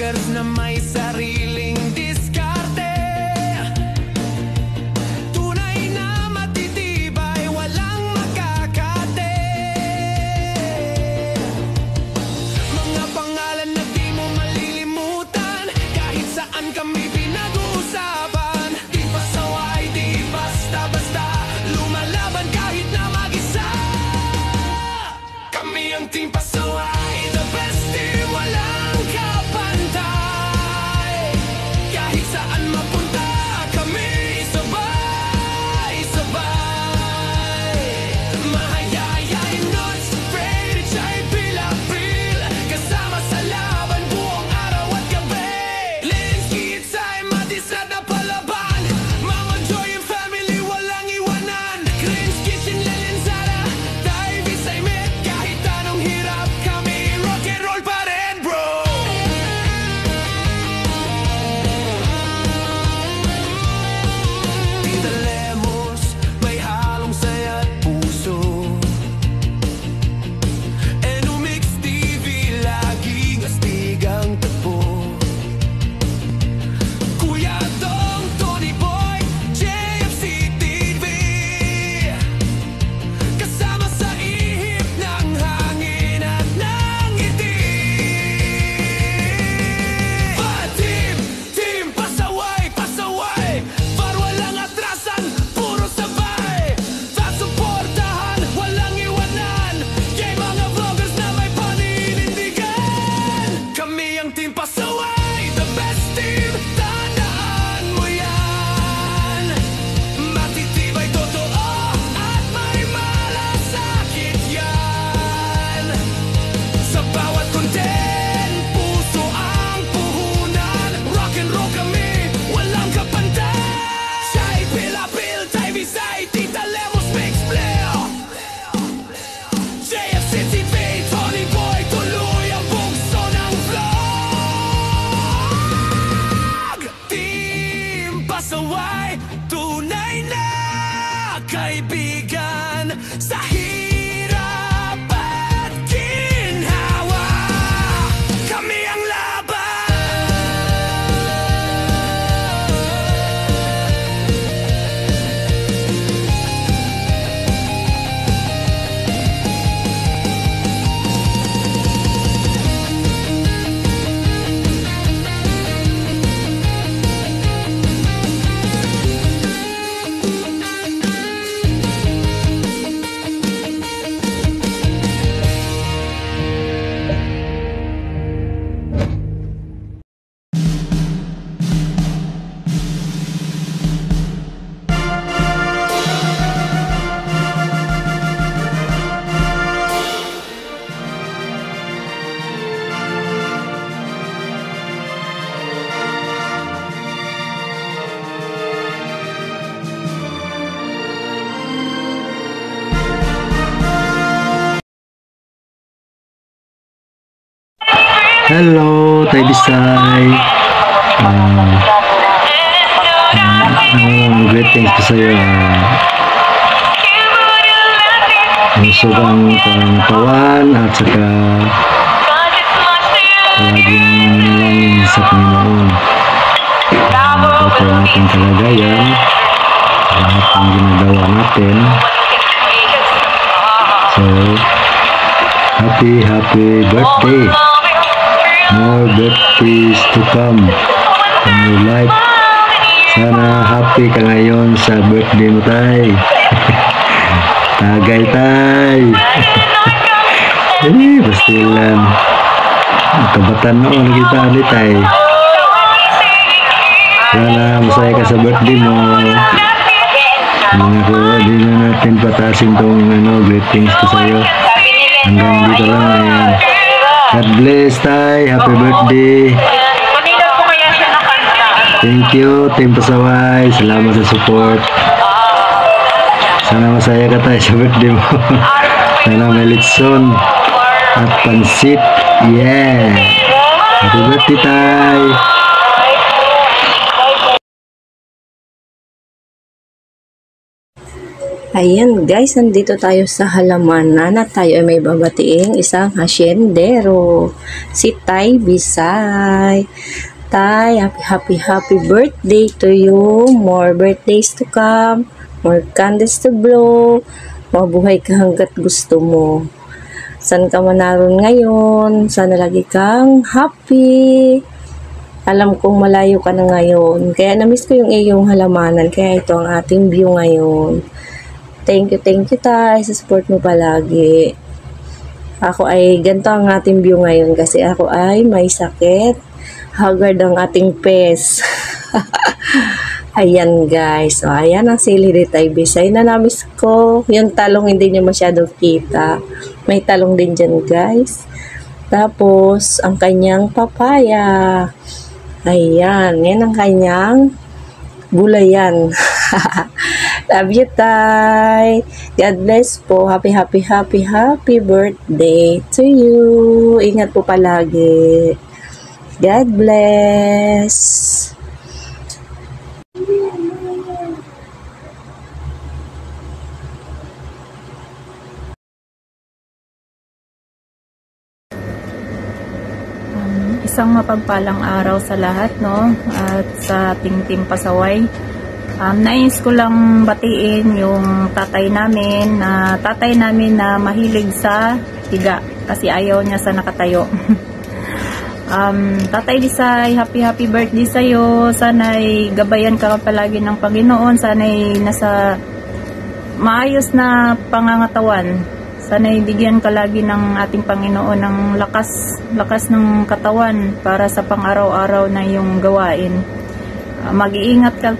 vloggers na may sariling diskarte. Tunay na matitibay, walang makakate. Mga pangalan na di mo malilimutan, kahit saan kami pinag-uusapan. Di pasaway, di basta-basta, lumalaban kahit na mag-isa. Kami ang Team Pasaway, the best team, walang kapantay. Kahit saan mapunta, kami sabay-sabay. Mahayayay, not afraid, siya'y pilapil, kasama sa laban buong araw at gabi. Linsky, Itsay, Matisad na palaban, Mama Joy and family, walang iwanan. Green's Kitchen, Lelinsara, Davy, Saimet, kahit anong hirap, kami rock and roll pa rin, bro. Tita Lemos, may halong saya at puso. Enumix TV, laging astig ang tagpo. Kuya Dong, Tony Boy, JFC TV, kasama sa ihip ng hangin at ng itim. Team Pasaway, pasaway, para walang atrasan, puro sabay. Tasuportahan, walang iwanan, kay mga vloggers na may paninindigan. Kami ang Team Pasaway, the best team, tandaan mo yan. Matitibay, totoo, at may malasakit yan. Sa bawat content, puso ang puhunan. Rock and roll kami, walang kapantay. Siya'y pilapil, Davy, Zay, Tita Lemos, Mix Player, JFC TV, Tony Boy, tuloy ang bugso ng vlog. Team Pasaway, tunay na kaibigan sa hirap at ginhawa. Kami ang laban. Hello, Tay Bisay. Greetings ko sa'yo. Musubang katawan at saka palaging nalangin sa Panginoon. Ito natin kalagayan, lahat ng ginagawa natin. So, happy birthday. More birthdays to come in your life. Sana happy ka ngayon sa birthday mo, Tay. Tagay, Tay. Pastilan. Kabatan noon kita ni Tay. Sana masaya ka sa birthday mo. Hindi na natin patasin tong greetings ko sa'yo. Hanggang dito lang ngayon. God bless, Tay. Happy birthday. Thank you, Team Pasaway. Salamat sa support. Sana masaya ka, Tay, sa birthday mo. Sana may litson at pansit. Yeah. Happy birthday, Tay. Ayan guys, nandito tayo sa halamanan at tayo ay may babatiin isang hasyendero, si Tay Bisay. Tay, happy birthday to you. More birthdays to come, more candles to blow. Mabuhay ka hanggat gusto mo. San ka man naroon ngayon, sana lagi kang happy. Alam kong malayo ka na ngayon, kaya namiss ko yung iyong halamanan, kaya ito ang ating view ngayon. Thank you Tay, sa support mo palagi. Ako ay ganito ang ating view ngayon kasi ako ay may sakit. Haggard ang ating pes. Ayan guys. O, ayan ang sili ni Tay Bisay na namiss ko. Yung talong hindi niyo masyadong kita. May talong din dyan guys. Tapos, ang kanyang papaya. Ayan. Yan ang kanyang gulayan. Love you, Tay. God bless po. Happy birthday to you. Ingat po palagi. God bless. Isang mapagpalang araw sa lahat, no? At sa ating team Pasaway. Nais ko lang batiin yung tatay namin na mahilig sa higa kasi ayaw niya sa nakatayo. Tatay Bisay, happy birthday sa'yo. Sana'y gabayan ka palagi ng Panginoon. Sana'y nasa maayos na pangangatawan. Sana'y bigyan ka lagi ng ating Panginoon ng lakas ng katawan para sa pang-araw-araw na iyong gawain. Mag-iingat ka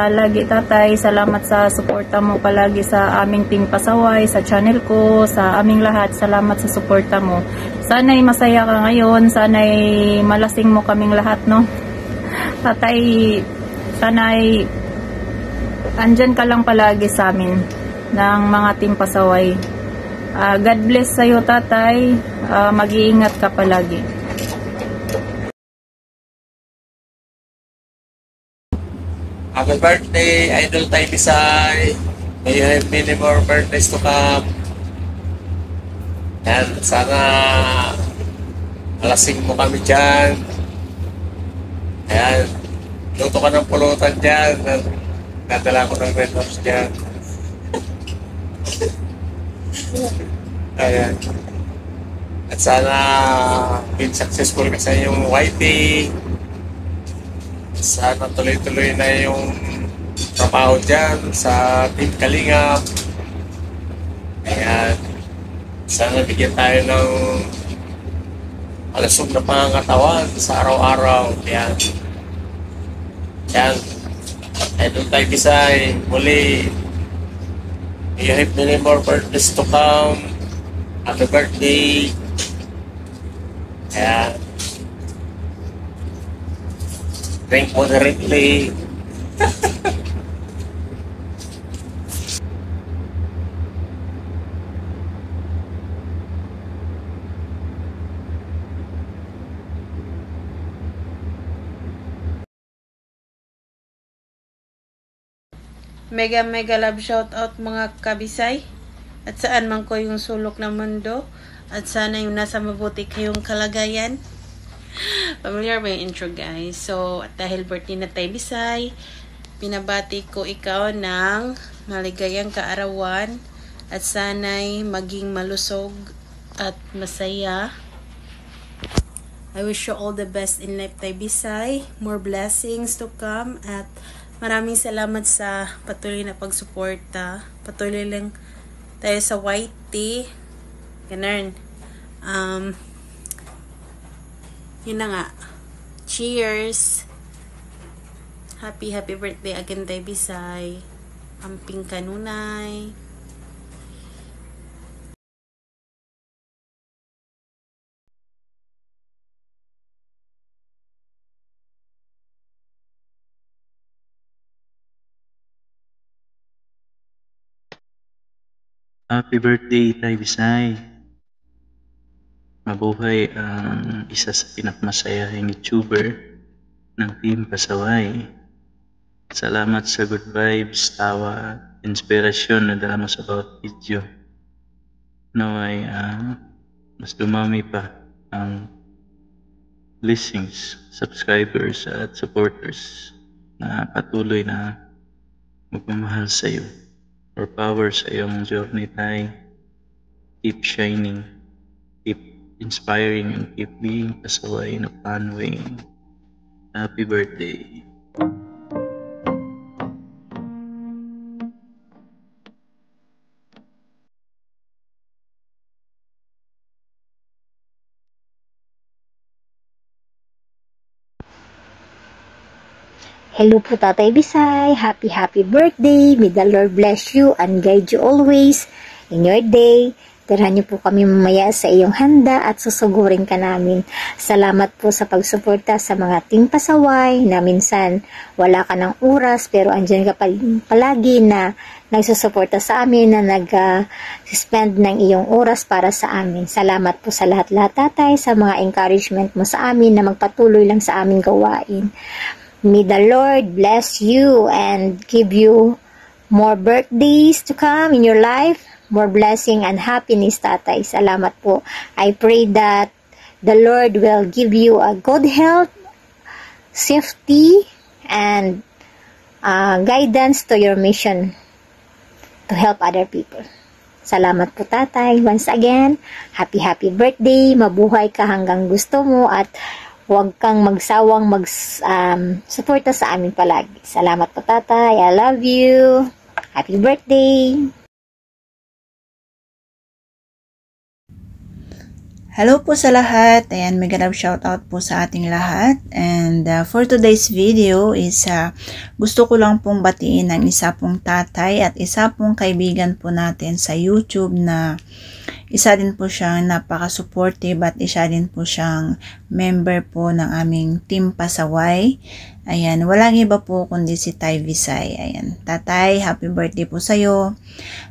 lagi tatay. Salamat sa suporta mo palagi sa aming team Pasaway, sa channel ko, sa aming lahat. Salamat sa suporta mo. Sana'y masaya ka ngayon. Sana'y malasing mo kaming lahat, no? Tatay, sana'y andyan ka lang palagi sa amin ng mga team Pasaway. God bless sa'yo tatay. Mag-iingat ka palagi. Happy birthday, Idol Tay Bisay. May you have many more birthdays to come. Yan, sana alasing mo kami dyan. Ayan, luto ka ng pulutan dyan. Nadala ko ng Red Horse dyan. Ayan. At sana be successful ka sa iyong YT. Sana tuloy-tuloy na yung trabaho dyan sa Team Kalingap. Ayan. Sana bigyan tayo ng malusog na pangangatawan sa araw-araw. Ayan. Ayan. Idol Tay Bisay, muli. You have many more birthdays to come. Happy birthday. Ayan. Drink moderately. Mega love shout out mga kabisay at saan man ko yung sulok ng mundo at sana yung nasa mabuti kayong kalagayan. Familiar ba yung intro guys? So at dahil birthday na Tay Bisay, pinabati ko ikaw ng maligayang kaarawan at sana'y maging malusog at masaya. I wish you all the best in life Tay Bisay, more blessings to come at maraming salamat sa patuloy na pagsuporta. Patuloy lang tayo sa YT. Ganun. Yun na nga. Cheers! Happy birthday again, Tay Bisay. Amping kanunay. Happy birthday, Tay Bisay. Mabuhay ang isa sa pinakamasayahing YouTuber ng Team Pasaway. Salamat sa good vibes, tawa, inspirasyon na dala mo sa bawat video. Naway mas dumami pa ang blessings, subscribers at supporters na patuloy na magmamahal sa iyo or power sa iyong journey tayo. Keep shining, keep inspiring, and keep being pasaway in a fun way. Happy birthday! Hello po Tatay Bisay, happy birthday, may the Lord bless you and guide you always in your day. Tirahan niyo po kami mamaya sa iyong handa at susugurin ka namin. Salamat po sa pagsuporta sa mga team pasaway na minsan wala ka ng oras pero andyan ka palagi na nagsusuporta sa amin na nag-spend ng iyong oras para sa amin. Salamat po sa lahat-lahat Tatay sa mga encouragement mo sa amin na magpatuloy lang sa aming gawain. May the Lord bless you and give you more birthdays to come in your life, more blessing and happiness, Tatay. Salamat po. I pray that the Lord will give you a good health, safety, and guidance to your mission to help other people. Salamat po, Tatay. Once again, happy birthday. Mabuhay ka hanggang gusto mo at huwag kang magsawang suporta sa amin palagi. Salamat po, Tatay. I love you. Happy birthday. Hello po sa lahat. Ayan, mega love shoutout po sa ating lahat. And for today's video is gusto ko lang pong batiin ng isa pong tatay at isa pong kaibigan po natin sa YouTube na isa din po siyang napaka-supportive at isa din po siyang member po ng aming team pasaway. Ayan, walang iba po kundi si Tay Bisay. Ayan, Tatay, happy birthday po sa'yo.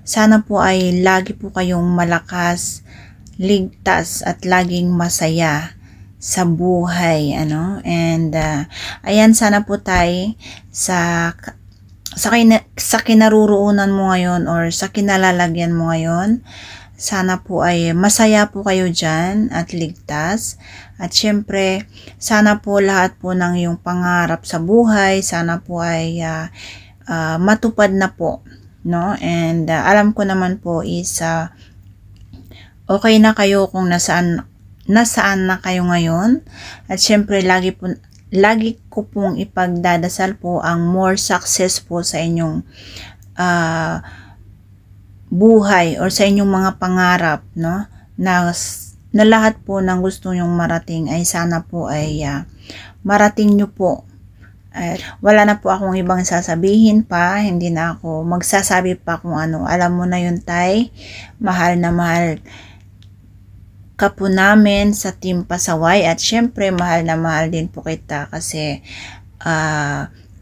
Sana po ay lagi po kayong malakas, ligtas at laging masaya sa buhay, ano? And ayan, sana po Tay sa kinaruroonan mo ngayon or sa kinalalagyan mo ngayon, sana po ay masaya po kayo dyan at ligtas. At syempre, sana po lahat po ng iyong pangarap sa buhay, sana po ay matupad na po, no? And alam ko naman po is okay na kayo kung nasaan na kayo ngayon. At syempre, lagi ko pong ipagdadasal po ang more success po sa inyong buhay or sa inyong mga pangarap, no? Na lahat po ng gusto nyong marating ay sana po ay marating nyo po. Wala na po akong ibang sasabihin pa, hindi na ako magsasabi pa kung ano. Alam mo na yun, Tay. Mahal na mahal ka po namin sa team pasaway at syempre mahal na mahal din po kita kasi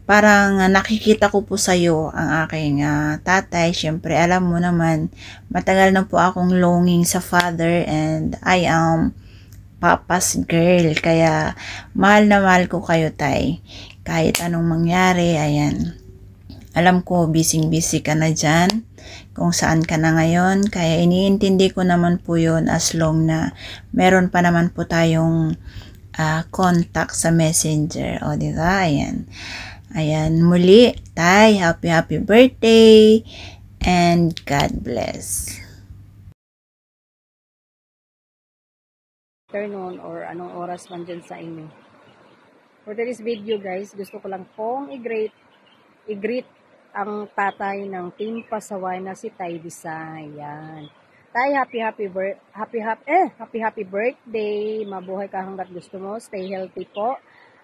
parang nakikita ko po sa iyo ang aking tatay. Syempre alam mo naman, matagal na po akong longing sa father and I am papa's girl. Kaya mahal na mahal ko kayo, Tay. Kahit anong mangyari, ayan. Alam ko, busy ka na dyan. Kung saan ka na ngayon. Kaya iniintindi ko naman po yun as long na meron pa naman po tayong contact sa messenger. O, diba? Ayan. Ayan, muli, Tay, happy birthday and God bless. Afternoon or anong oras man dyan sa inyo. For today's video guys, gusto ko lang pong i-greet ang tatay ng team pasaway na si Tay Bisay. Yan. Tay, happy birthday. Mabuhay ka hanggat gusto mo. Stay healthy po.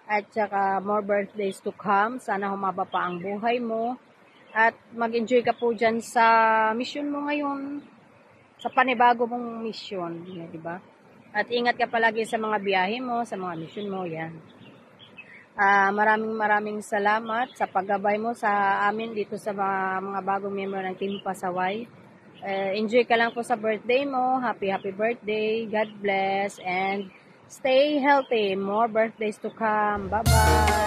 At saka more birthdays to come. Sana humaba pa ang buhay mo. At mag-enjoy ka po dyan sa mission mo ngayon. Sa panibago mong mission. Diba? At ingat ka palagi sa mga biyahe mo, sa mga mission mo. Yan. Maraming salamat sa paggabay mo sa amin dito sa mga bagong member ng Team Pasaway. Enjoy ka lang po sa birthday mo. Happy birthday. God bless. And stay healthy. More birthdays to come. Bye-bye.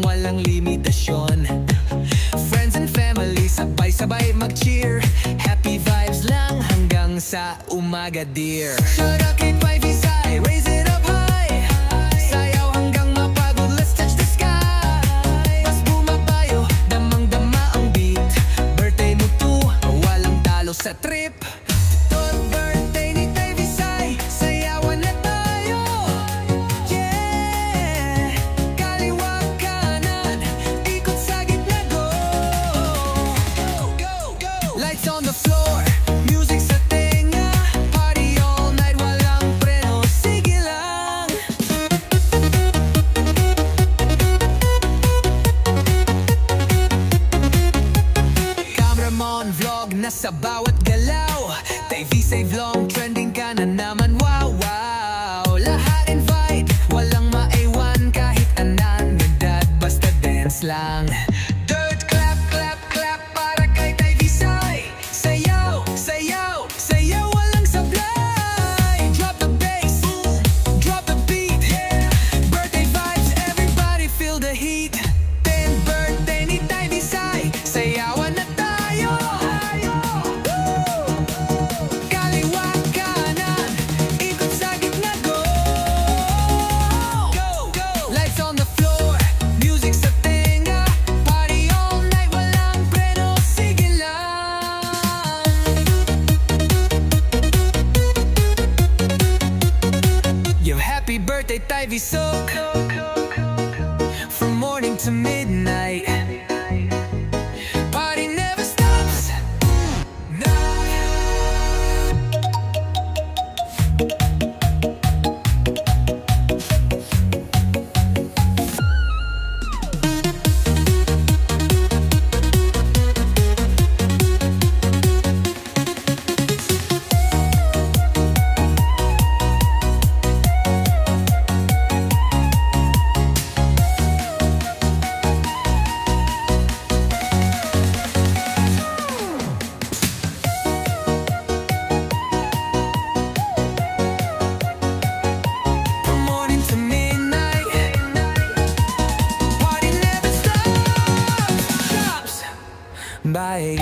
walang limitasyon. Friends and family, sabay-sabay mag-cheer. Happy vibes lang hanggang sa umaga, dear. Sharakit by Visay, raise it up high. Sayaw hanggang mapagod, let's touch the sky. Mas bumabayo, damang-dama ang beat. Birthday mo to, walang talo sa trip. Tot birthday ni Tay Visay, sayawan na tayo. Yeah, kaliwa kanan, ikot sa gitna, go. Lights on the floor, music sa tenga. Party all night, walang preno, sige lang. Cameraman vlog na sa bawat galaw. Tay Visay vlog, trending ka na naman, wow, wow. Lahat invite, walang maiwan kahit anan. Gandad, basta dance lang. Dirt clap, clap, clap para kay Tay Visay. Sayaw, sayaw, sayaw, walang sablay. Drop the bass, drop the beat. Birthday vibes, everybody feel the heat. 10th birthday ni Tay Visay, sayawan na tayo. Kaliwa kanan, ikot sa gitna, go. Lights on the floor, music sa tenga. Party all night, walang preno, sige lang. Yo, happy birthday, Tay Visok. From morning to midnight, party never stops. From morning to midnight, party never stops. Bye.